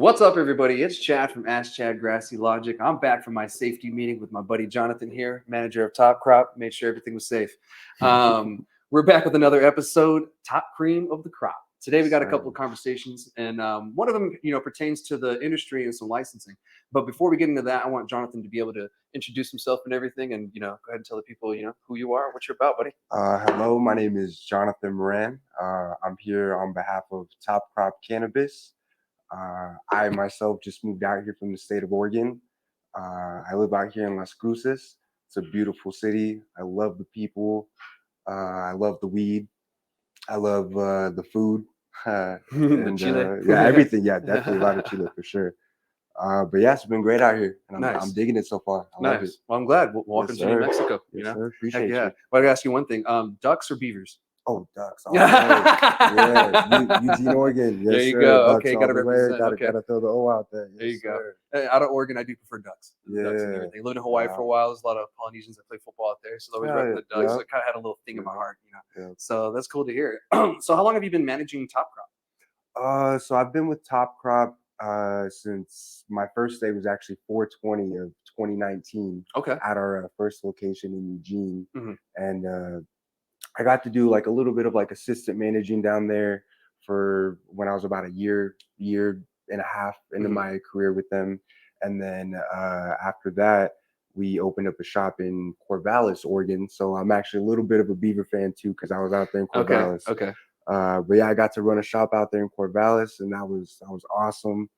What's up, everybody? It's Chad from Ask Chad Grassy Logic. I'm back from my safety meeting with my buddy Jonathan here, manager of Top Crop. Made sure everything was safe. We're back with another episode, Top Cream of the Crop. Today we got a couple of conversations, and one of them, pertains to the industry and some licensing. But before we get into that, I want Jonathan to be able to introduce himself and everything, and go ahead and tell the people, who you are, what you're about, buddy. Hello, my name is Jonathan Moran. I'm here on behalf of Top Crop Cannabis. I myself just moved out here from the state of Oregon. I live out here in Las Cruces. It's a beautiful city. I love the people. I love the weed. I love the food. The chile. Yeah, everything. Yeah, definitely a lot of chile for sure. But yeah, it's been great out here, and I'm digging it so far. I love it. Well, I'm glad. Welcome to New Mexico. Yes, sir. Appreciate you. Well, I gotta ask you one thing: ducks or beavers? Oh, ducks. Yeah, Eugene, Oregon. Yes, there you sir. go. Ducks Okay, gotta represent. Gotta throw the O out there. There you go. Out of Oregon, I do prefer ducks. Yeah. Ducks and everything. Lived in Hawaii for a while. There's a lot of Polynesians that play football out there, so they always rep the ducks. So it kind of had a little thing in my heart, Yeah. So that's cool to hear. So how long have you been managing Top Crop? So I've been with Top Crop since my first day was actually 4/20 of 2019. Okay. At our first location in Eugene, and I got to do like a little bit of like assistant managing down there for when I was about a year and a half into my career with them. And then after that, we opened up a shop in Corvallis, Oregon. So I'm actually a little bit of a Beaver fan too, because I was out there in Corvallis. Okay. But yeah, I got to run a shop out there in Corvallis, and that was awesome.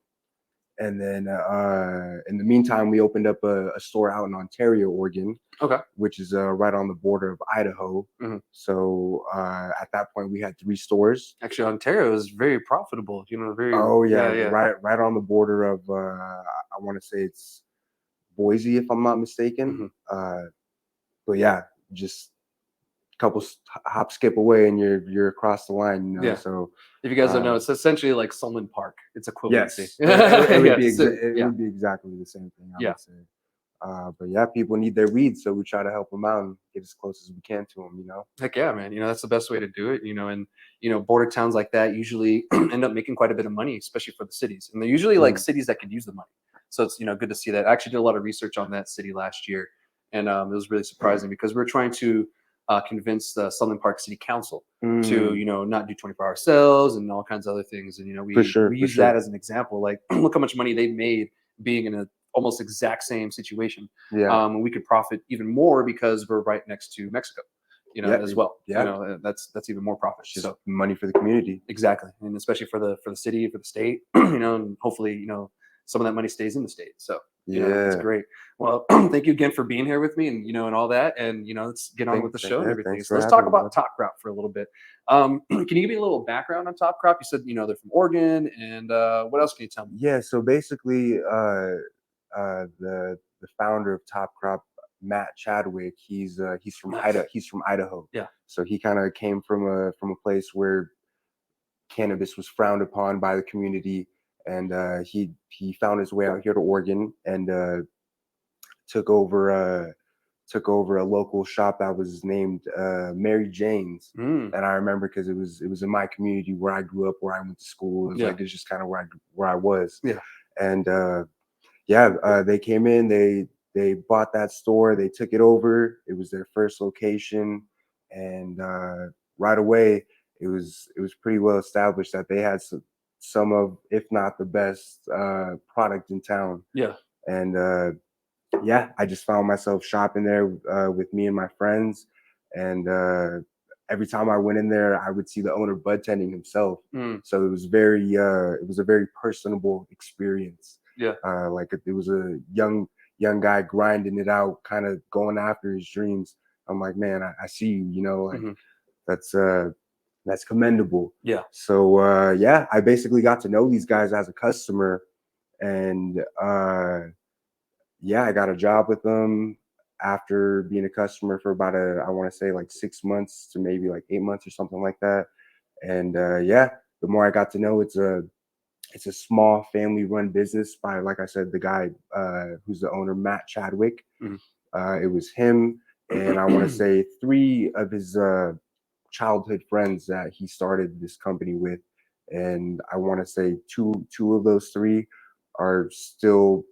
And then in the meantime, we opened up a store out in Ontario, Oregon, which is right on the border of Idaho. So at that point, we had 3 stores. Actually, Ontario is very profitable. Very. Oh yeah. Right on the border of I want to say it's Boise, if I'm not mistaken. But yeah, just couple hop skip away and you're across the line, Yeah. So if you guys don't know, it's essentially like Solomon Park. It's equivalency. Yes. It would be exactly the same thing, I would say. But yeah, people need their weed, so we try to help them out and get as close as we can to them. Heck yeah, man. That's the best way to do it. And border towns like that usually end up making quite a bit of money, especially for the cities. And they're usually like cities that could use the money. So it's good to see that. I actually did a lot of research on that city last year, and it was really surprising because we're trying to convince the Southern Park City Council to not do 24-hour sales and all kinds of other things. And we use that as an example. Like, look how much money they've made being in a almost exact same situation. And we could profit even more because we're right next to Mexico, as well. That's even more profit. Just so money for the community. Exactly. And especially for the city, for the state, and hopefully, some of that money stays in the state. So that's great. Well, thank you again for being here with me and and all that. And let's get on with the show and everything. So let's talk about Top Crop for a little bit. Can you give me a little background on Top Crop? You said they're from Oregon, and what else can you tell me? Yeah, so basically the founder of Top Crop, Matt Chadwick, he's from Idaho. Yeah. So he kind of came from a place where cannabis was frowned upon by the community. And he found his way out here to Oregon and took over a local shop that was named Mary Jane's. And I remember because it was in my community where I grew up, where I went to school. It was like it's just kind of where I was. Yeah. And they came in, they bought that store, they took it over. It was their first location, and right away it was pretty well established that they had some of, if not the best product in town. Yeah. And I just found myself shopping there with me and my friends. And every time I went in there, I would see the owner bud tending himself. So it was a very personable experience. Yeah. Like it was a young guy grinding it out, kind of going after his dreams. I'm like, man, I see you, that's commendable. Yeah. So I basically got to know these guys as a customer, and I got a job with them after being a customer for about I want to say like 6 months to maybe like 8 months or something like that. And the more I got to know, it's a small family run business by, like I said, the guy who's the owner, Matt Chadwick. It was him and I want to say 3 of his childhood friends that he started this company with, and I want to say two of those 3 are still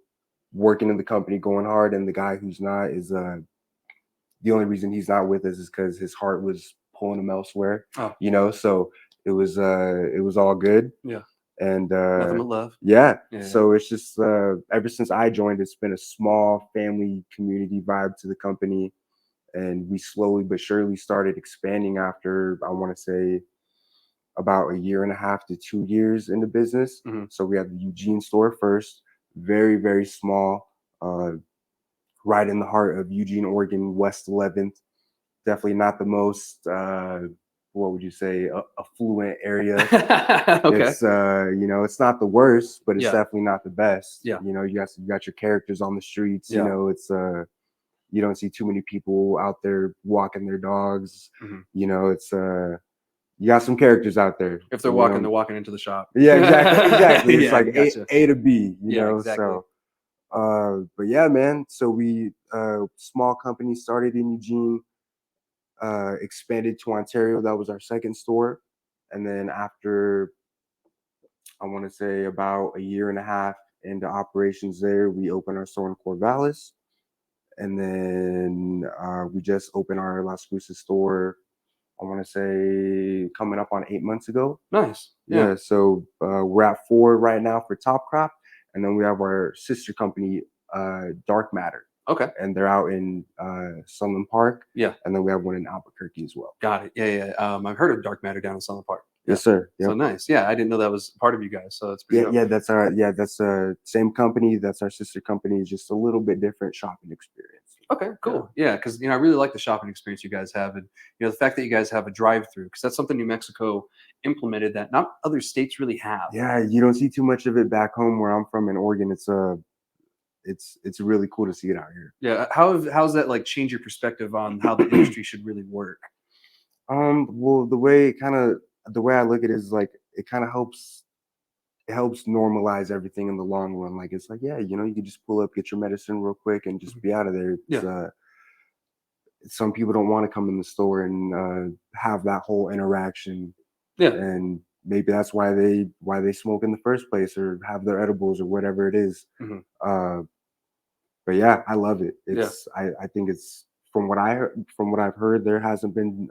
working in the company, going hard, and the guy who's not is the only reason he's not with us is because his heart was pulling him elsewhere. Oh. You know, so it was all good. Yeah. And Nothing but love. yeah. Yeah. So it's just ever since I joined, it's been a small family community vibe to the company, and we slowly but surely started expanding after, I want to say, about a year and a half to 2 years in the business. Mm-hmm. So we had the Eugene store first, very, very small, right in the heart of Eugene, Oregon, West 11th. Definitely not the most, what would you say, affluent area. Okay. It's, you know, it's not the worst, but it's Yeah. definitely not the best. Yeah. You know, you got your characters on the streets. Yeah. You know, it's you don't see too many people out there walking their dogs. Mm-hmm. You know, it's you got some characters out there. If they're you walking, know? they're walking into the shop. Yeah, exactly. It's Yeah, like gotcha. A to B, you Yeah, know. exactly. So but yeah, man. So we small company started in Eugene, expanded to Ontario. That was our second store. And then after, I want to say, about a year and a half into operations there, we opened our store in Corvallis. And then we just opened our Las Cruces store, I want to say, coming up on 8 months ago. Nice. Yeah, so we're at 4 right now for Top Crop, and then we have our sister company, Dark Matter, Okay. and they're out in Sunland Park. Yeah. And then we have one in Albuquerque as well. Got it. Yeah. I've heard of Dark Matter down in Sunland Park. Yeah. Yes, sir. So Yep. nice. Yeah, I didn't know that was part of you guys. So it's pretty dope. Yeah, that's same company. That's our sister company. Just a little bit different shopping experience. Okay, cool. Yeah, because I really like the shopping experience you guys have, and the fact that you guys have a drive-through, because that's something New Mexico implemented that not other states really have. Yeah, you don't see too much of it back home where I'm from in Oregon. It's really cool to see it out here. Yeah, how's that like change your perspective on how the industry should really work? Well, the way I look at it is like it kind of helps. It helps normalize everything in the long run. Like it's like, yeah, you know, you can just pull up, get your medicine real quick, and just be out of there. Yeah. Some people don't want to come in the store and have that whole interaction. Yeah. And maybe that's why they smoke in the first place or have their edibles or whatever it is. Mm-hmm. But yeah, I love it. Yeah. I think it's from what I've heard, there hasn't been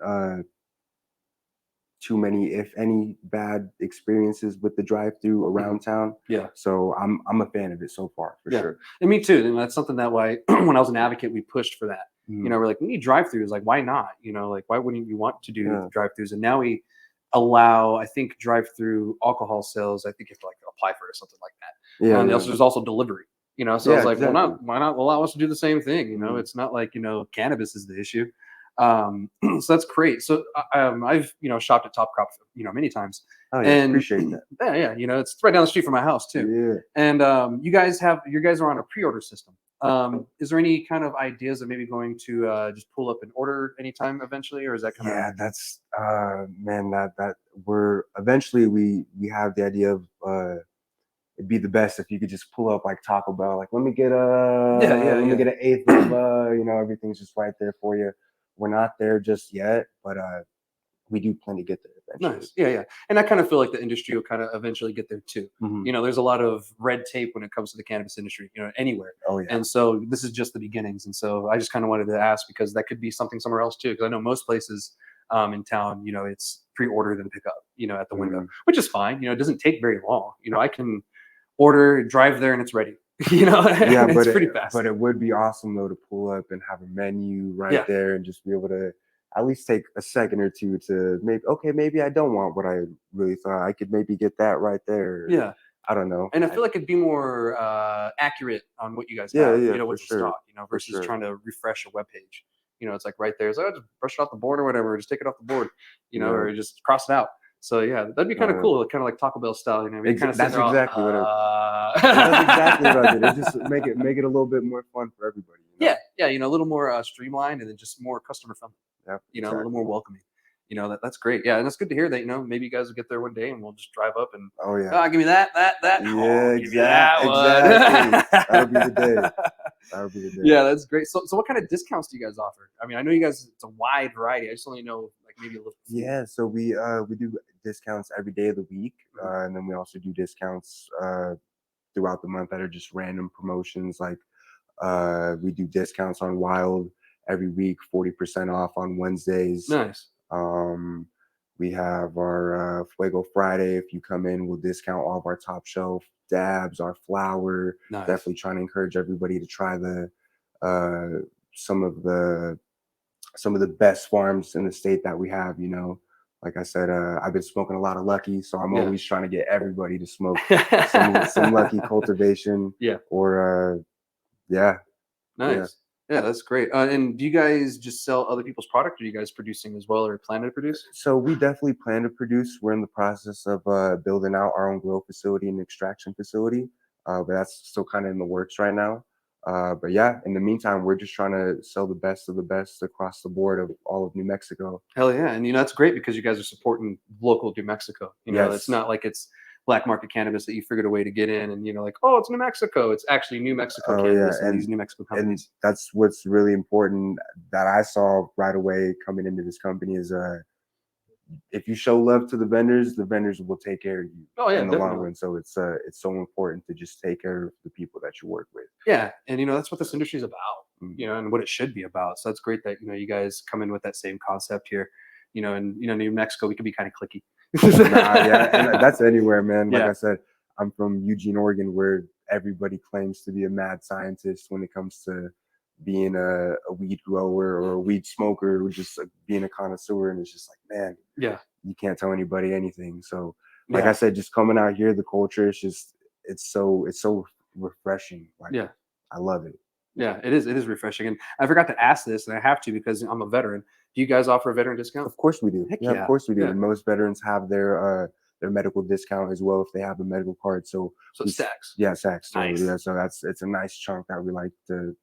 too many, if any, bad experiences with the drive-through around town. Yeah. So I'm a fan of it so far, for sure. And me too. And that's something that why when I was an advocate, we pushed for that. Mhm. We're like, we need drive-throughs. Like, why not? Like, why wouldn't you want to do Yeah. drive-throughs? And now we allow, I think, drive-through alcohol sales. I think you have to like apply for it or something like that. Yeah. And yeah. there's also delivery. So Yeah, I was like, exactly. well, why not allow us to do the same thing? Mhm. It's not like cannabis is the issue. So that's great. So I've shopped at Top Crop many times. Oh yeah, And appreciate that. yeah, it's right down the street from my house too. Yeah. And you guys are on a pre-order system. Is there any kind of ideas of maybe going to just pull up and order anytime eventually, or is that kind of? Yeah, that's man, that we're eventually we have the idea of it'd be the best if you could just pull up like Taco Bell, like let me get let me get an eighth of everything's just right there for you. We're not there just yet, but we do plan to get there eventually. Nice. Yeah. And I kind of feel like the industry will kind of eventually get there too. Mhm. There's a lot of red tape when it comes to the cannabis industry, anywhere. Oh yeah. And so this is just the beginnings. And so I just kind of wanted to ask because that could be something somewhere else too. Because I know most places in town, it's pre-order then pick up, at the window, which is fine. It doesn't take very long. I can order, drive there, and it's ready. Yeah, it's but pretty fast. But it would be awesome though to pull up and have a menu right there and just be able to at least take a second or two to maybe I don't want what I really thought. I could maybe get that right there. Yeah. I don't know. And I feel like it'd be more accurate on what you guys Yeah, have, yeah, what's for in sure. stock, versus sure. trying to refresh a web page. It's like right there. It's like, just brush it off the board or whatever. Just take it off the board, Yeah. or just cross it out. So yeah, that'd be kind of cool, kind of like Taco Bell style. Kind of That's exactly what that's exactly what I did. It just make it a little bit more fun for everybody. Yeah, a little more streamlined and then just more customer friendly. Yeah, a little more welcoming. That's great. Yeah, and it's good to hear that. Maybe you guys will get there one day and we'll just drive up and give me that. Yeah, exactly. That'll be the day. That'll be the day. Yeah, that's great. So what kind of discounts do you guys offer? I know you guys. It's a wide variety. I just only know like maybe a little. Yeah, so we do discounts every day of the week, and then we also do discounts throughout the month that are just random promotions. Like we do discounts on Wild every week, 40% off on Wednesdays. Nice. We have our Fuego Friday. If you come in, we'll discount all of our top shelf dabs, our flour. Nice. Definitely trying to encourage everybody to try uh, some of the best farms in the state that we have. You know, like I said, I've been smoking a lot of Lucky, so I'm always trying to get everybody to smoke some Lucky cultivation. Yeah. Or yeah. Nice. Yeah, that's great. And do you guys just sell other people's product, or are you guys producing as well, or plan to produce? So we definitely plan to produce. We're in the process of building out our own grow facility and extraction facility, but that's still kind of in the works right now. But yeah, in the meantime, we're just trying to sell the best of the best across the board of all of New Mexico. Hell yeah. And that's great because you guys are supporting local New Mexico. It's Yes. not like it's black market cannabis that you figured a way to get in and like, oh, it's New Mexico. It's actually New Mexico Oh yeah, cannabis and these New Mexico and companies. that's what's really important that I saw right away coming into this company is if you show love to the vendors will take care of you Oh yeah, in the long definitely. run. So it's so important to just take care of the people that you work with. Yeah. And that's what this industry is about, Mm. and what it should be about. So that's great that, you guys come in with that same concept here, and New Mexico, we can be kind of clicky. Nah, yeah, and that's anywhere, man. Like Yeah. I said, I'm from Eugene, Oregon, where everybody claims to be a mad scientist when it comes to being a weed grower or a weed smoker, or just being a connoisseur. And it's just like, man, Yeah. you can't tell anybody anything. So, like I Yeah. said, just coming out here, the culture is just it's so refreshing. Like, Yeah. I love it. Yeah, it is. It is refreshing. And I forgot to ask this, and I have to because I'm a veteran. Do you guys offer a veteran discount? Of course we do. Heck Yeah, of yeah. course we do. Yeah. And most veterans have their medical discount as well if they have a medical card. So So we, stacks. yeah, Saks, totally. Nice. Yeah, so it's a nice chunk that we like to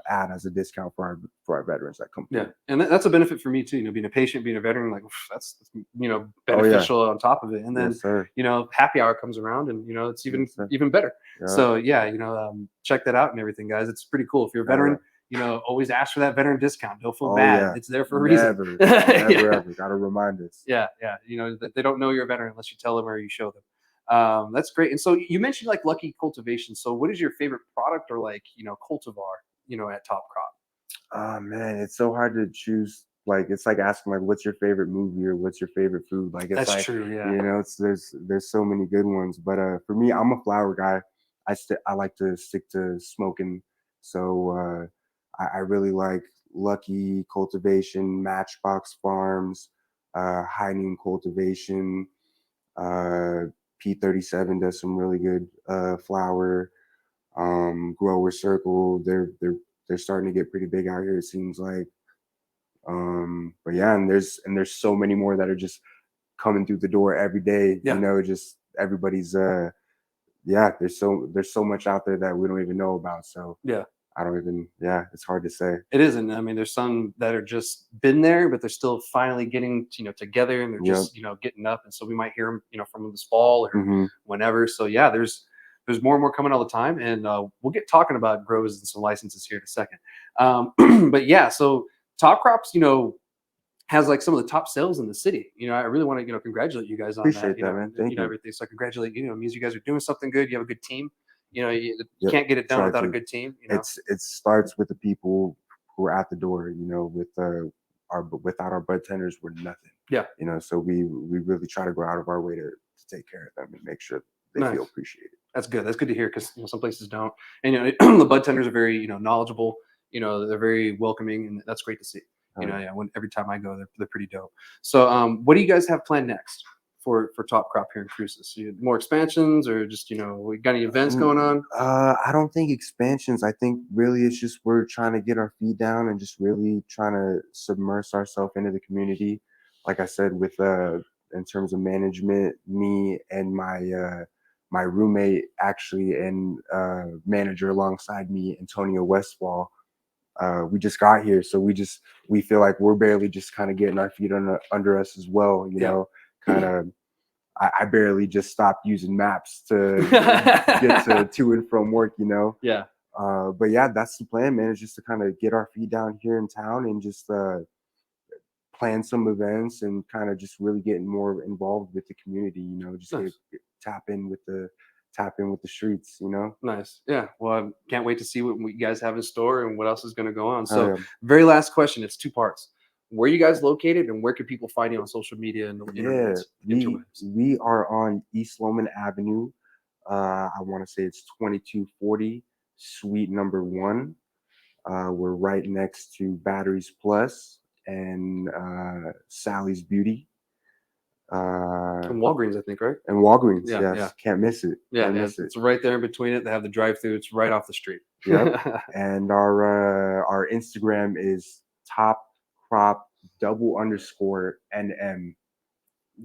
add as a discount for our veterans that come Yeah, through. and that's a benefit for me too. Being a patient, being a veteran, like oof, that's Oh yeah, beneficial on top of it. And then yes sir, happy hour comes around, and it's yes sir. even better. Yeah. So yeah, check that out and everything, guys. It's pretty cool. If you're a Oh, yeah. veteran, always ask for that veteran discount. Don't feel Oh bad. yeah. It's there for a reason. Never, never Yeah. ever. Gotta remind us. Yeah, yeah. They don't know you're a veteran unless you tell them or you show them. That's great. And so you mentioned like Lucky Cultivation. So what is your favorite product or like cultivar at Top Crop? Oh man, it's so hard to choose. Like it's like asking like, what's your favorite movie or what's your favorite food? Like it's That's like true. Yeah. it's there's so many good ones. But for me, I'm a flower guy. I like to stick to smoking. So I really like Lucky Cultivation, Matchbox Farms, High Noon Cultivation. Uh, P37 does some really good flower. Grower Circle, they're starting to get pretty big out here. It seems like. But yeah, and there's so many more that are just coming through the door every day. Yeah. Just everybody's yeah. There's so much out there that we don't even know about. So Yeah. I don't even it's hard to say. It isn't. I mean, there's some that are just been there, but they're still finally getting together, and they're Yep. just getting up. And so we might hear them from them this fall or Hmm. whenever. So yeah, there's more and more coming all the time, and we'll get talking about grows and some licenses here in a second. But yeah, so Top Crops, has like some of the top sales in the city. I really want to congratulate you guys on that. Appreciate that, man. Thank you. Everything. So I congratulate you. It means you guys are doing something good. You have a good team. You Yep. can't get it done Try without a to. good team. It starts with the people who are at the door. With without our bud tenders, we're nothing. Yeah. So we really try to go out of our way to take care of them and make sure they Nice. feel appreciated. That's good. That's good to hear because some places don't. And the bud tenders are very knowledgeable. They're very welcoming, and that's great to see. Yeah. When every time I go, they're pretty dope. So, what do you guys have planned next for Top Crop here in Cruces? More expansions, or just we got any events going on? I don't think expansions. I think really it's just we're trying to get our feet down and just really trying to submerge ourselves into the community. Like I said, with in terms of management, me and my roommate actually and manager alongside me, Antonio Westfall. We just got here, so we feel like we're barely just kind of getting our feet under us as well. Kind of. I barely just stopped using maps to get to and from work. Yeah. But yeah, that's the plan, man. Is just to kind of get our feet down here in town and just plan some events and kind of just really getting more involved with the community. Just Nice. tap in with the tap in with the streets, you know. Nice. Yeah. Well, I can't wait to see what you guys have in store and what else is going to go on. Oh, So, yeah. very last question. It's two parts. Where are you guys located, and where can people find you on social media and the Yeah, interwebs? we are on East Loman Avenue. I want to say it's 2240 Suite number 1. We're right next to Batteries Plus and Sally's Beauty. And Walgreens, I think, right? And Walgreens, Yeah, yes, yeah. can't miss it. Yeah, Can't yeah. miss it. It's right there in between it. They have the drive-through. It's right off the street. Yep. And our Instagram is top crop _NM.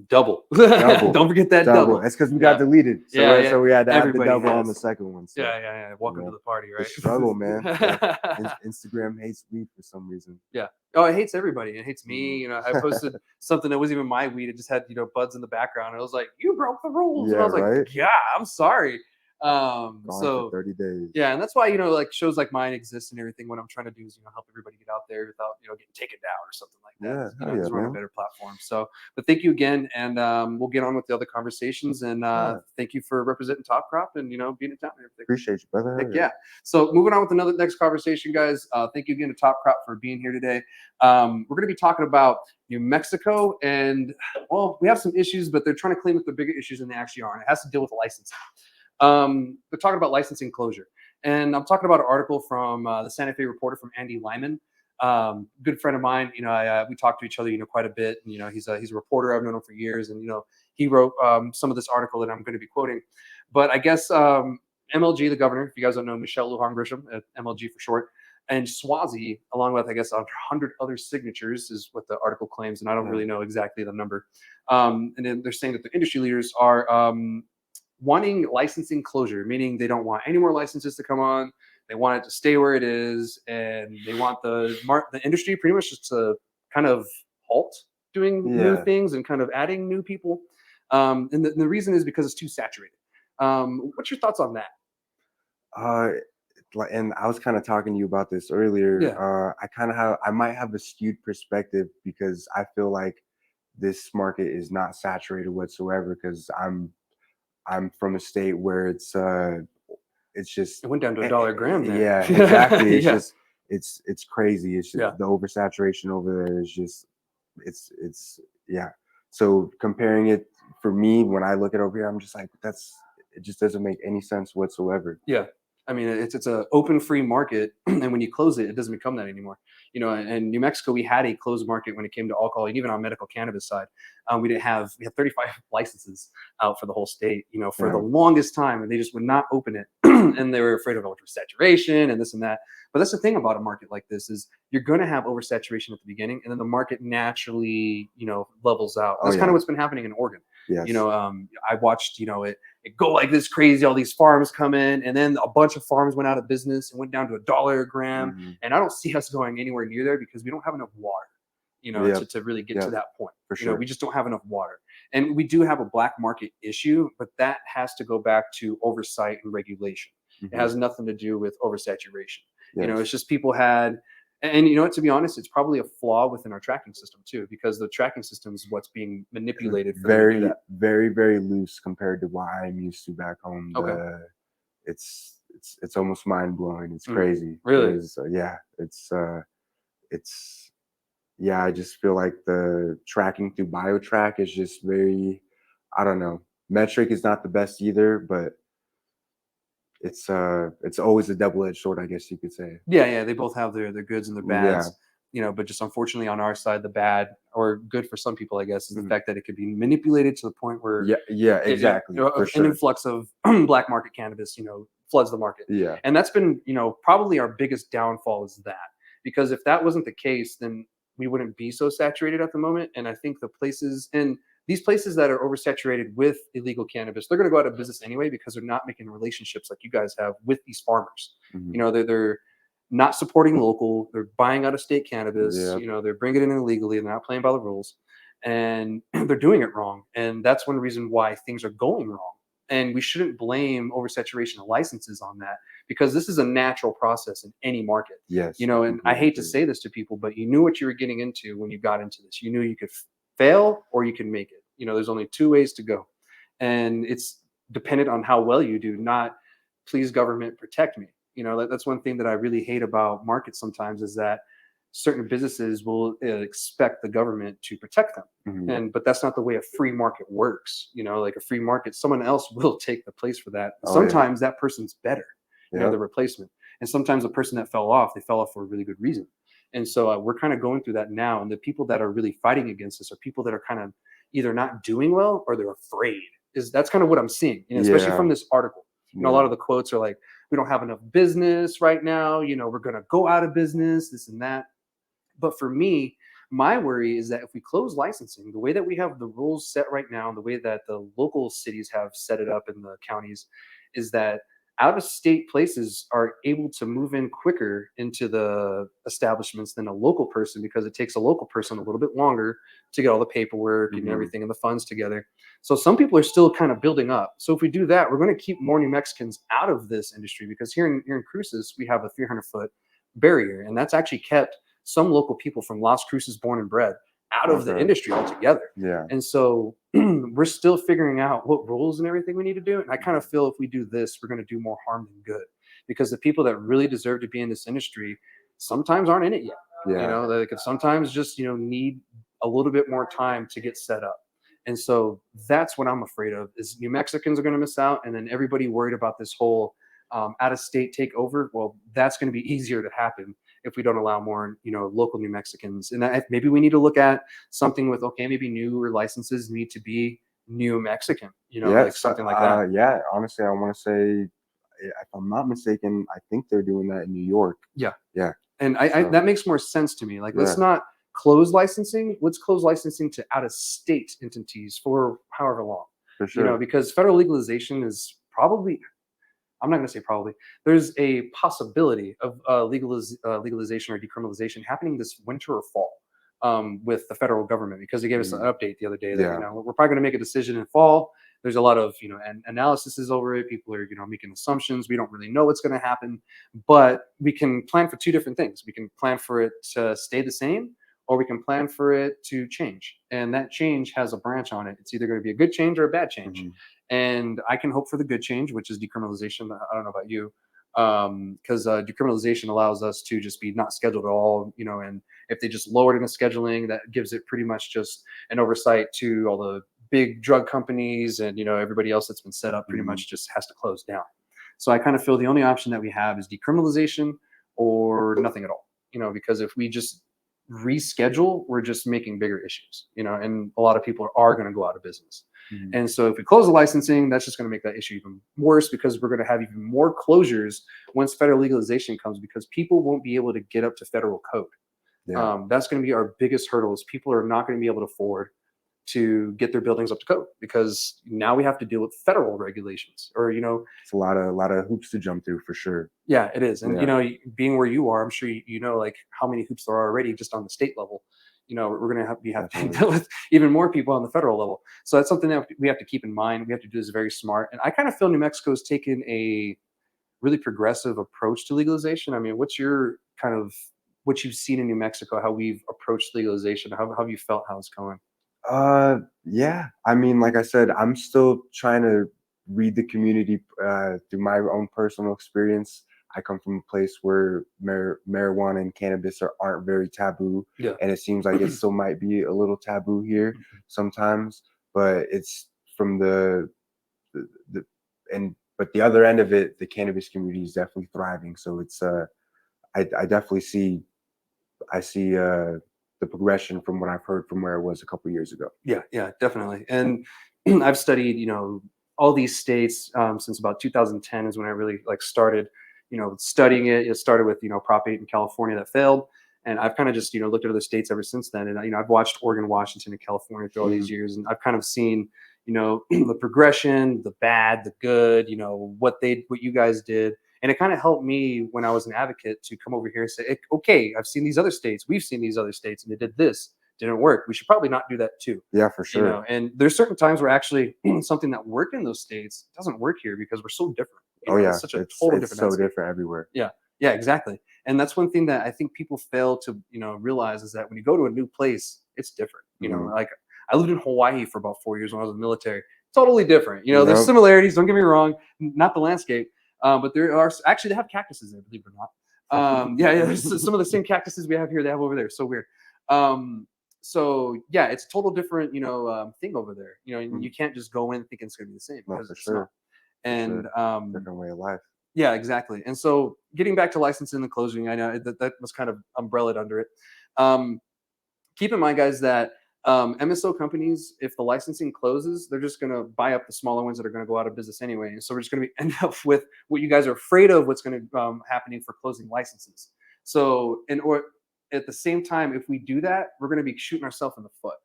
Double. Double. Don't forget that double. That's because we Yeah. got deleted. So, Yeah, yeah. so we had to add the Everybody double on has. the second one. So, Yeah, yeah, yeah. Welcome know, to the party, the right? struggle, man. Instagram hates weed for some reason. Yeah. Oh, it hates everybody. It hates me. Mhm. You know, I posted something that wasn't even my weed. It just had, you know, buds in the background. And I was like, you broke the rules. And I Yeah, was like, right? yeah, I'm sorry. Gone So for 30 days. yeah, and that's why, you know, like shows like mine exist and everything. What I'm trying to do is, you know, help everybody get out there without, you know, getting taken down or something like that. Yeah, You hell know, yeah, because we're on a man. better platform. So, but thank you again, and we'll get on with the other conversations. And Yeah. thank you for representing Top Crop and, you know, being in town and everything. Appreciate you, brother. Heck yeah. So moving on with another next conversation, guys. Thank you again to Top Crop for being here today. We're going to be talking about New Mexico, and well, we have some issues, but they're trying to claim that they're bigger issues than they actually are, and it has to deal with licensing. They're talking about licensing closure, and I'm talking about an article from the Santa Fe Reporter from Andy Lyman. Good friend of mine. You know, we talk to each other, you know, quite a bit. And, you know, he's a reporter. I've known him for years, and, you know, he wrote some of this article that I'm going to be quoting. But I guess MLG, the governor, if you guys don't know, Michelle Lujan Grisham, MLG for short, and Swazi, along with, I guess, 100 other signatures, is what the article claims, and I don't really know exactly the number. And then they're saying that the industry leaders are wanting licensing closure, meaning they don't want any more licenses to come on. They want it to stay where it is, and they want the industry pretty much just to kind of halt doing new things and kind of adding new people. And the reason is because it's too saturated. What's your thoughts on that? And I was kind of talking to you about this earlier. Yeah. I might have a skewed perspective because I feel like this market is not saturated whatsoever because I'm from a state where it's just It went down to $1 a gram there. Yeah, exactly. It's Yeah. just it's crazy. It's just the oversaturation over there is just it's yeah. So comparing it for me when I look at over here, I'm just like it just doesn't make any sense whatsoever. Yeah. I mean, it's a open free market, and when you close it, it doesn't become that anymore. You know, in New Mexico, we had a closed market when it came to alcohol, and even on medical cannabis side, we had 35 licenses out for the whole state. You know, for the longest time, and they just would not open it, and they were afraid of oversaturation and this and that. But that's the thing about a market like this is you're going to have oversaturation at the beginning, and then the market naturally, you know, levels out. That's kind of what's been happening in Oregon. Yes. You know, I watched, you know, it go like this crazy. All these farms come in, and then a bunch of farms went out of business and went down to $1 a gram. Mm-hmm. And I don't see us going anywhere near there because we don't have enough water, you know, to really get to that point. For sure. You know, we just don't have enough water. And we do have a black market issue, but that has to go back to oversight and regulation. Mm-hmm. It has nothing to do with oversaturation. Yes. You know, it's just people had. And you know what, to be honest, it's probably a flaw within our tracking system too, because the tracking system is what's being manipulated. Very, very, very loose compared to what I'm used to back home. Okay. It's almost mind blowing. It's crazy. Really? I just feel like the tracking through BioTrack is just very, I don't know. Metric is not the best either, but it's always a double-edged sword, I guess you could say. Yeah, they both have their goods and their bads. You know, but just unfortunately on our side, the bad or good for some people, I guess, is the fact that it could be manipulated to the point where exactly. For sure. An influx of black market cannabis, you know, floods the market. Yeah. And that's been, you know, probably our biggest downfall is that, because if that wasn't the case, then we wouldn't be so saturated at the moment. And I think these places that are oversaturated with illegal cannabis, they're going to go out of business anyway because they're not making relationships like you guys have with these farmers. Mm-hmm. You know, they're not supporting local. They're buying out of state cannabis. Yeah. You know, they're bringing it in illegally and they're not playing by the rules, and they're doing it wrong. And that's one reason why things are going wrong. And we shouldn't blame oversaturation of licenses on that, because this is a natural process in any market. Yes. You know, and I hate to say this to people, but you knew what you were getting into when you got into this. You knew you could fail or you can make it. You know, there's only two ways to go. And it's dependent on how well you do, not please government protect me. That's one thing that I really hate about markets sometimes, is that certain businesses will expect the government to protect them. But that's not the way a free market works. Like a free market, someone else will take the place for that. Sometimes that person's better, the replacement. And sometimes the person that fell off, they fell off for a really good reason. And so we're kind of going through that now. And the people that are really fighting against this are people that are kind of either not doing well or they're afraid. That's kind of what I'm seeing, especially from this article. A lot of the quotes are like, we don't have enough business right now. We're going to go out of business, this and that. But for me, my worry is that if we close licensing, the way that we have the rules set right now, and the way that the local cities have set it up in the counties, is that out of state places are able to move in quicker into the establishments than a local person, because it takes a local person a little bit longer to get all the paperwork and everything and the funds together. So some people are still kind of building up. So if we do that, we're going to keep more New Mexicans out of this industry, because here in Cruces, we have a 300-foot barrier, and that's actually kept some local people from Las Cruces born and bred out of the industry altogether. And so we're still figuring out what rules and everything we need to do. And I kind of feel if we do this, we're going to do more harm than good, because the people that really deserve to be in this industry sometimes aren't in it yet. They could sometimes just, need a little bit more time to get set up. And so that's what I'm afraid of, is New Mexicans are going to miss out. And then everybody worried about this whole out-of-state takeover. Well, that's going to be easier to happen if we don't allow more, local New Mexicans. And maybe we need to look at something with, okay, maybe newer licenses need to be New Mexican, like something like that. Yeah, honestly, I want to say, if I'm not mistaken, I think they're doing that in New York. Yeah. And So that makes more sense to me. Like, let's not close licensing. Let's close licensing to out-of-state entities for however long. For sure. Because federal legalization is probably, I'm not going to say probably, there's a possibility of legalization or decriminalization happening this winter or fall with the federal government, because they gave us an update the other day that we're probably going to make a decision in fall. There's a lot of analysis over it. People are making assumptions. We don't really know what's going to happen, but we can plan for two different things. We can plan for it to stay the same, or we can plan for it to change. And that change has a branch on it. It's either going to be a good change or a bad change. And I can hope for the good change, which is decriminalization. I don't know about you, because decriminalization allows us to just be not scheduled at all, and if they just lower it in the scheduling, that gives it pretty much just an oversight to all the big drug companies, and everybody else that's been set up pretty much just has to close down. So I kind of feel the only option that we have is decriminalization or nothing at all, because if we just reschedule, we're just making bigger issues, and a lot of people are going to go out of business. And so if we close the licensing, that's just going to make that issue even worse, because we're going to have even more closures once federal legalization comes, because people won't be able to get up to federal code. That's going to be our biggest hurdle, is people are not going to be able to afford to get their buildings up to code, because now we have to deal with federal regulations, or it's a lot of hoops to jump through, for sure. Yeah, it is. And being where you are, I'm sure like how many hoops there are already just on the state level. We're going to have to deal with even more people on the federal level. So that's something that we have to keep in mind. We have to do this very smart. And I kind of feel New Mexico's taken a really progressive approach to legalization. I mean, what's your kind of what you've seen in New Mexico, how we've approached legalization? How have you felt how it's going? Yeah. I mean, like I said, I'm still trying to read the community through my own personal experience. I come from a place where marijuana and cannabis aren't very taboo, and it seems like it still might be a little taboo here sometimes. But it's from but the other end of it, the cannabis community is definitely thriving. So it's I definitely see the progression from what I've heard from where it was a couple of years ago. Yeah, definitely. And I've studied all these states since about 2010 is when I really started studying it. It started with Prop 8 in California that failed, and I've kind of just looked at other states ever since then. And I've watched Oregon, Washington, and California through all these years, and I've kind of seen the progression, the bad, the good, what you guys did. And it kind of helped me when I was an advocate to come over here and say, okay, I've seen these other states, we've seen these other states, and they did this, didn't work. We should probably not do that too. Yeah, for sure. And there's certain times where actually something that worked in those states doesn't work here because we're so different. It's such a total different. It's so different everywhere. Yeah, exactly. And that's one thing that I think people fail to realize, is that when you go to a new place, it's different. Like I lived in Hawaii for about 4 years when I was in the military. totally different. You know, there's similarities. Don't get me wrong, not the landscape, but there are actually they have cactuses there, believe it or not. Yeah, there's some of the same cactuses we have here. They have over there. So weird. So yeah, it's a total different, thing over there. You know, and you can't just go in thinking it's going to be the same because it's not. And different way of life. yeah, exactly. And so getting back to licensing and closing, I know that was kind of umbrellaed under it. Keep in mind, guys, that MSO companies, if the licensing closes, they're just going to buy up the smaller ones that are going to go out of business anyway. And so we're just going to end up with what you guys are afraid of, what's going to happening for closing licenses. So, at the same time, if we do that, we're going to be shooting ourselves in the foot.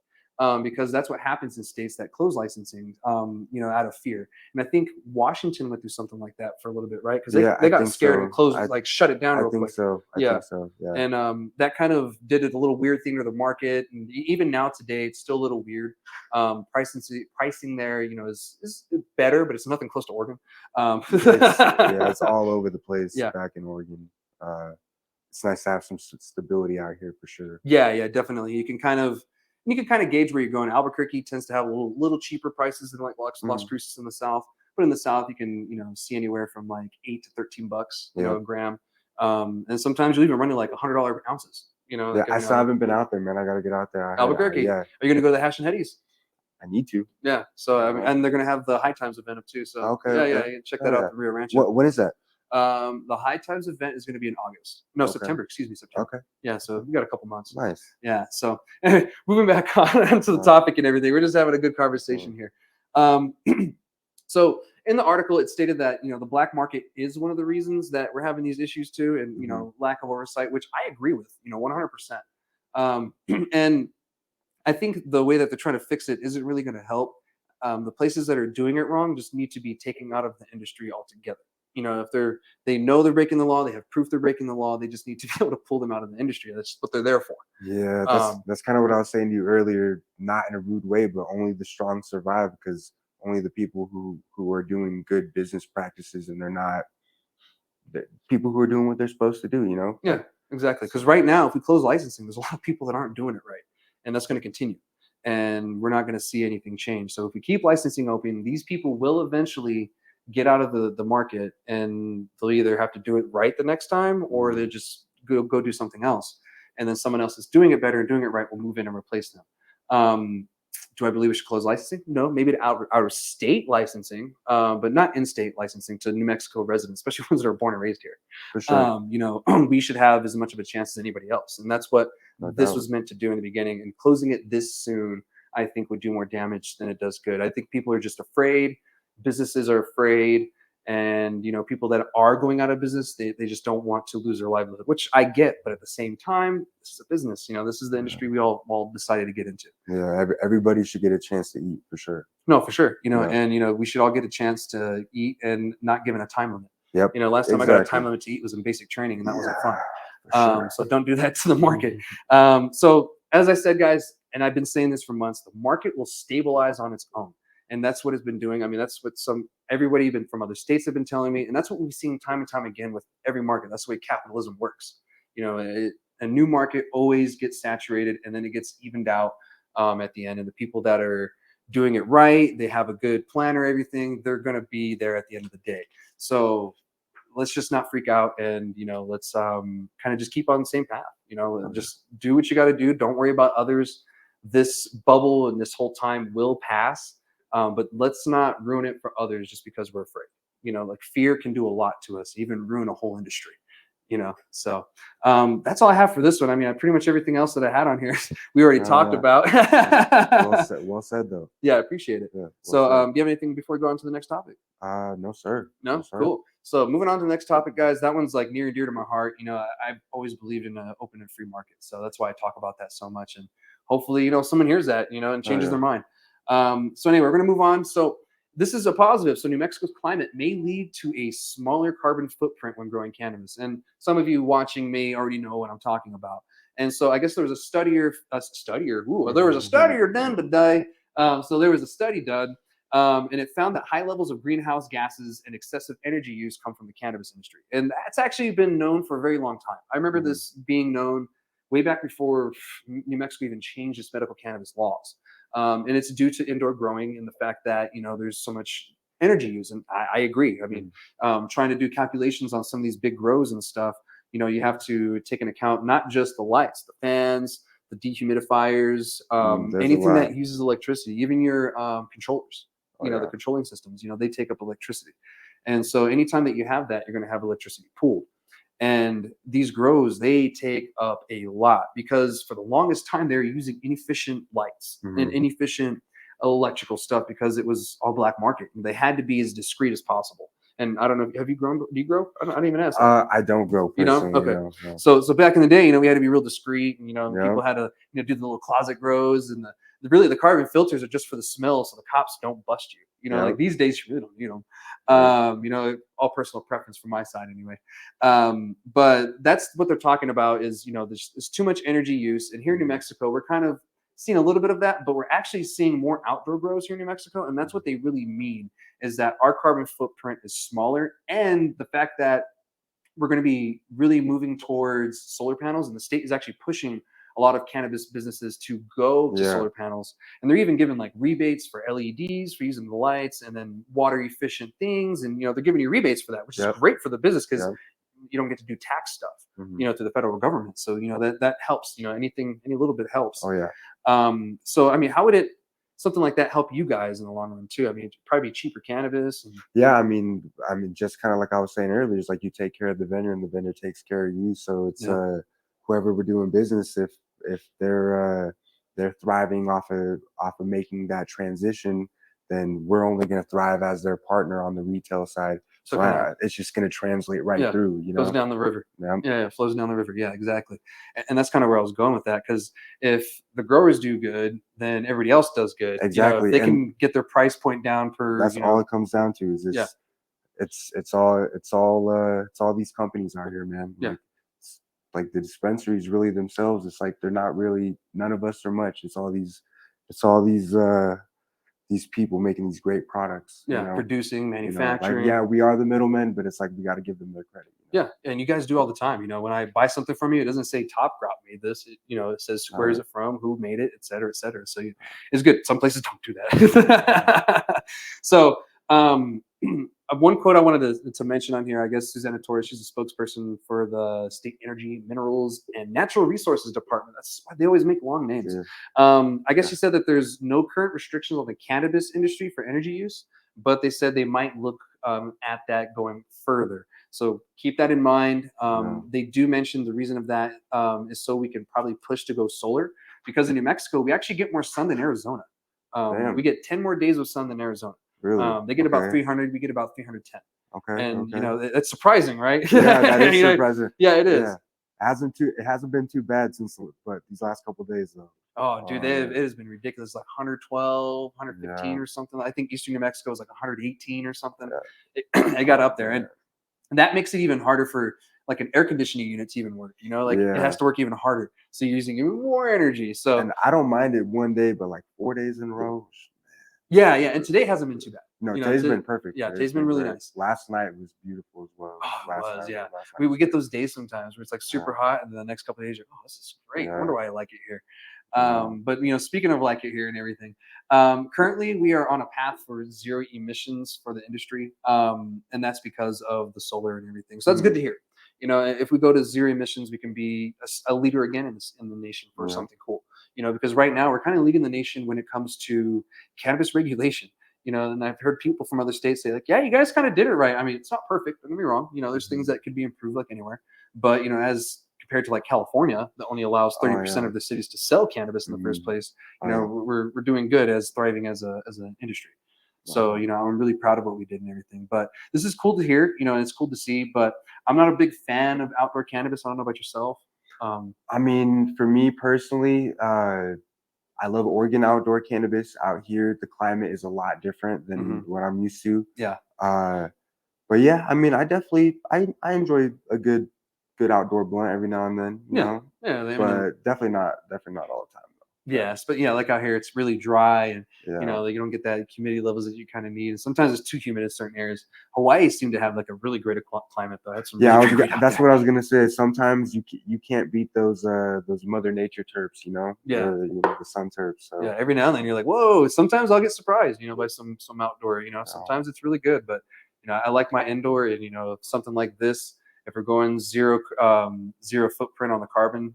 Because that's what happens in states that close licensing, out of fear. And I think Washington went through something like that for a little bit, right? Because they got scared and closed, shut it down real quick. I think so. Yeah. And that kind of did a little weird thing to the market. And even now today, it's still a little weird. Pricing there, is better, but it's nothing close to Oregon. It's all over the place back in Oregon. It's nice to have some stability out here for sure. Yeah, definitely. You can kind of gauge where you're going. Albuquerque tends to have a little cheaper prices than like Las Cruces in the south, but in the south you can see anywhere from like $8 to $13, a gram, and sometimes you'll even run like $100 ounces. I still haven't been out there, man. I gotta get out there. Albuquerque. Are you gonna go to the Hash and Hetties? I need to. Yeah. So and they're gonna have the High Times event up too. So check that out. The Rio Rancho. When is that? The High Times event is going to be in August. No, September. Excuse me, September. Okay. Yeah, so we got a couple months. Nice. Yeah. So moving back on to the topic and everything, we're just having a good conversation here. So in the article, it stated that the black market is one of the reasons that we're having these issues too, and lack of oversight, which I agree with, 100%. And I think the way that they're trying to fix it isn't really going to help. The places that are doing it wrong just need to be taken out of the industry altogether. If they know they're breaking the law, they have proof they're breaking the law, they just need to be able to pull them out of the industry. That's what they're there for. Yeah, that's kind of what I was saying to you earlier, not in a rude way, but only the strong survive, because only the people who are doing good business practices, and they're not the people who are doing what they're supposed to do, Yeah, exactly. Because right now, if we close licensing, there's a lot of people that aren't doing it right, and that's going to continue. And we're not going to see anything change. So if we keep licensing open, these people will eventually get out of the market, and they'll either have to do it right the next time, or they just go do something else, and then someone else is doing it better and doing it right will move in and replace them. Do I believe we should close licensing? No, maybe to out of state licensing, but not in-state licensing to New Mexico residents, especially ones that are born and raised here. For sure. We should have as much of a chance as anybody else, and that's what this was meant to do in the beginning. And closing it this soon, I think, would do more damage than it does good. I think people are just afraid. Businesses are afraid, and people that are going out of business, they just don't want to lose their livelihood, which I get. But at the same time, this is a business. This is the industry we all decided to get into. Yeah, everybody should get a chance to eat, for sure. No, for sure. And we should all get a chance to eat and not given a time limit. Yep. Last time I got a time limit to eat was in basic training, and that wasn't fun. Sure. So don't do that to the market. So as I said, guys, and I've been saying this for months, the market will stabilize on its own. And that's what it's been doing. I mean, that's what everybody even from other states have been telling me. And that's what we've seen time and time again with every market. That's the way capitalism works. A new market always gets saturated, and then it gets evened out at the end. And the people that are doing it right, they have a good plan or everything, they're going to be there at the end of the day. So let's just not freak out, and let's kind of just keep on the same path. Just do what you got to do. Don't worry about others. This bubble and this whole time will pass. But let's not ruin it for others just because we're afraid. Fear can do a lot to us, even ruin a whole industry. So that's all I have for this one. I mean, pretty much everything else that I had on here, we already talked about. Well said, though. Yeah, I appreciate it. Do you have anything before we go on to the next topic? No, sir. No, sir. Cool. So moving on to the next topic, guys. That one's like near and dear to my heart. I've always believed in an open and free market, so that's why I talk about that so much. And hopefully, someone hears that, and changes their mind. So anyway, we're going to move on. So this is a positive. So New Mexico's climate may lead to a smaller carbon footprint when growing cannabis. And some of you watching may already know what I'm talking about. And so I guess there was a studier done today. So there was a study done, and it found that high levels of greenhouse gases and excessive energy use come from the cannabis industry. And that's actually been known for a very long time. I remember this being known way back before New Mexico even changed its medical cannabis laws. And it's due to indoor growing and the fact that, there's so much energy use. And I agree. I mean, trying to do calculations on some of these big grows and stuff, you have to take into account not just the lights, the fans, the dehumidifiers, anything that uses electricity, even your controllers, the controlling systems, they take up electricity. And so anytime that you have that, you're going to have electricity pooled. And these grows, they take up a lot because for the longest time, they're using inefficient lights and inefficient electrical stuff because it was all black market. They had to be as discreet as possible. And I don't know, have you grown? Do you grow? I don't even ask. I don't grow personally. You don't? Okay. No. So back in the day, we had to be real discreet, and people had to do the little closet grows, and really the carbon filters are just for the smell, so the cops don't bust you. Like these days you really don't need them. All personal preference from my side anyway. But that's what they're talking about is there's too much energy use, and here in New Mexico we're kind of seeing a little bit of that, but we're actually seeing more outdoor grows here in New Mexico, and that's what they really mean is that our carbon footprint is smaller, and the fact that we're going to be really moving towards solar panels, and the state is actually pushing a lot of cannabis businesses to go to solar panels, and they're even giving like rebates for LEDs for using the lights, and then water efficient things, and they're giving you rebates for that, which is great for the business because you don't get to do tax stuff, to the federal government. So that helps. Any little bit helps. Oh yeah. So I mean, how would something like that help you guys in the long run too? I mean, it'd probably be cheaper cannabis. Yeah, I mean, just kind of like I was saying earlier, it's like you take care of the vendor and the vendor takes care of you. So it's whoever we're doing business, if they're thriving off of making that transition, then we're only going to thrive as their partner on the retail side. So it's just going to translate right through. Flows down the river. Yeah, it flows down the river. Yeah, exactly. And that's kind of where I was going with that, because if the growers do good, then everybody else does good. Exactly. If they can get their price point down per. That's all it comes down to. Is this? It's all these companies out here, man. Yeah. Like the dispensaries really themselves, it's like they're not really, none of us are much. It's all these people making these great products. Producing, manufacturing. We are the middlemen, but it's like we got to give them their credit. Yeah, and you guys do all the time. When I buy something from you, it doesn't say Top Crop made this. It says where is it from, who made it, et cetera, et cetera. So it's good. Some places don't do that. So one quote I wanted to mention on here, I guess Susanna Torres, she's a spokesperson for the State Energy, Minerals, and Natural Resources Department. That's why they always make long names. Yeah. I guess she said that there's no current restrictions on the cannabis industry for energy use, but they said they might look at that going further. So keep that in mind. They do mention the reason of that is so we can probably push to go solar, because in New Mexico, we actually get more sun than Arizona. We get 10 more days of sun than Arizona. Really? They get about 300. We get about 310. Okay. And it's surprising, right? Yeah, that is surprising. Yeah, it is. Yeah. It hasn't been too bad but these last couple of days though. Oh, dude, it has been ridiculous. Like 112, 115 or something. I think Eastern New Mexico was like 118 or something. Yeah. It got up there, and that makes it even harder for like an air conditioning unit to even work. It has to work even harder. So you're using even more energy. So, and I don't mind it one day, but like 4 days in a row. Yeah, and today hasn't been too bad. No, today's been perfect. Yeah, today's been really nice. Last night was beautiful as well. Oh, it was. We get those days sometimes where it's like super hot, and then the next couple of days you're like, oh, this is great. I wonder why I like it here. But speaking of like it here and everything, currently we are on a path for zero emissions for the industry, and that's because of the solar and everything. So that's good to hear. If we go to zero emissions, we can be a leader again in the nation for something cool. Because right now we're kind of leading the nation when it comes to cannabis regulation. And I've heard people from other states say like, yeah, you guys kind of did it right. I mean, it's not perfect, don't get me wrong. There's things that could be improved like anywhere. But, as compared to like California, that only allows 30% of the cities to sell cannabis in the first place, we're doing good as thriving as an industry. So, I'm really proud of what we did and everything. But this is cool to hear, and it's cool to see. But I'm not a big fan of outdoor cannabis. I don't know about yourself. I mean, for me personally, I love Oregon outdoor cannabis. Out here, the climate is a lot different than what I'm used to. Yeah. But yeah, I mean, I enjoy a good outdoor blunt every now and then. You know? Yeah. But definitely not all the time. Yes, but like out here, it's really dry, and Yeah. like, you don't get that humidity levels that you kind of need. And sometimes it's too humid in certain areas. Hawaii seemed to have like a really great climate, though. That's some Yeah, really great out that's there. what I was gonna say. Sometimes you can't beat those Mother Nature terps, Yeah. the sun terps. Yeah, So every now and then you're like, whoa. Sometimes I'll get surprised, by some outdoor. um, Sometimes it's really good, but I like my indoor, and something like this. If we're going zero footprint on the carbon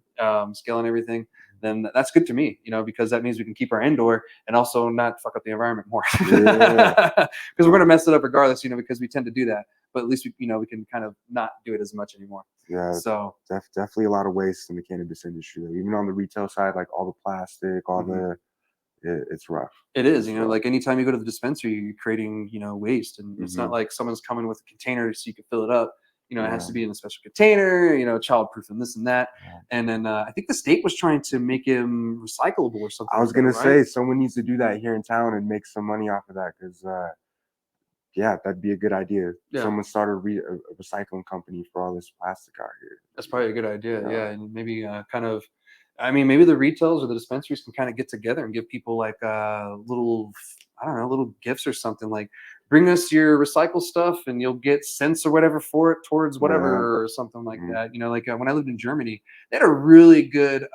scale and everything, then that's good to me. Because that means we can keep our indoor and also not fuck up the environment more. yeah, Because we're gonna mess it up regardless, because we tend to do that. But at least we can kind of not do it as much anymore. yeah, So. definitely a lot of waste in the cannabis industry. Though. Even on the retail side, like all the plastic, all Mhm. it's rough. It is, It's rough. like anytime you go to the dispensary, you're creating, waste, and it's not Hmm. like someone's coming with a container so you can fill it up. It has Yeah, to be in a special container, childproof and this and that. yeah. And then I think the state was trying to make him recyclable or something I was like that, gonna right? say someone needs to do that here in town and make some money off of that because yeah, that'd be a good idea. Yeah, Someone start a recycling company for all this plastic out here. that's probably a good idea. Yeah, Yeah, and maybe kind of, I mean, maybe the retails or the dispensaries can kind of get together and give people like little, I don't know, little gifts or something like, bring us your recycle stuff and you'll get cents or whatever for it towards yeah, whatever or something like mhm, that. Like when I lived in Germany, they had a really good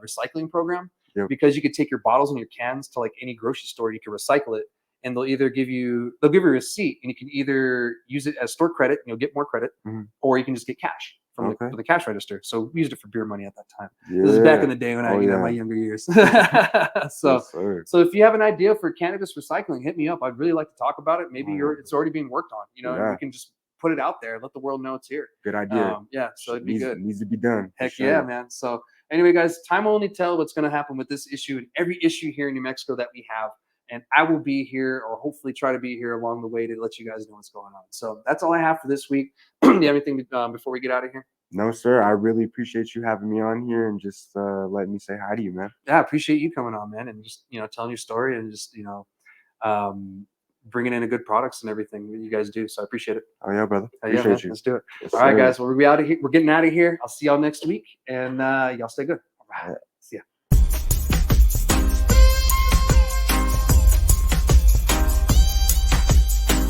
recycling program yep, because you could take your bottles and your cans to like any grocery store, you can recycle it. And they'll give you a receipt, and you can either use it as store credit, and you'll get more credit, mhm, or you can just get cash from okay, the cash register. So we used it for beer money at that time. This is back in yeah, the day when I, oh my yeah, younger years. so, yes sir. so if you have an idea for cannabis recycling, hit me up. I'd really like to talk about it. Maybe Oh yeah, it's already being worked on, and we yeah, can just put it out there, let the world know it's here. good idea. Yeah, so it'd be Needs good. needs to be done for Heck yeah, sure. man. So anyway, guys, time will only tell what's going to happen with this issue and every issue here in New Mexico that we have. And I will be here, or hopefully try to be here along the way to let you guys know what's going on. So that's all I have for this week. Do you have anything before we get out of here? No sir, I really appreciate you having me on here and just letting me say hi to you, man. Yeah, I appreciate you coming on, man, and just telling your story and just um, bringing in a good products and everything that you guys do. So I appreciate it. Oh yeah, brother, Yeah, man, appreciate you. let's do it. Yes All right, sir. guys. Well, we'll be out of here. We're getting out of here. I'll see y'all next week, and y'all stay good. Bye.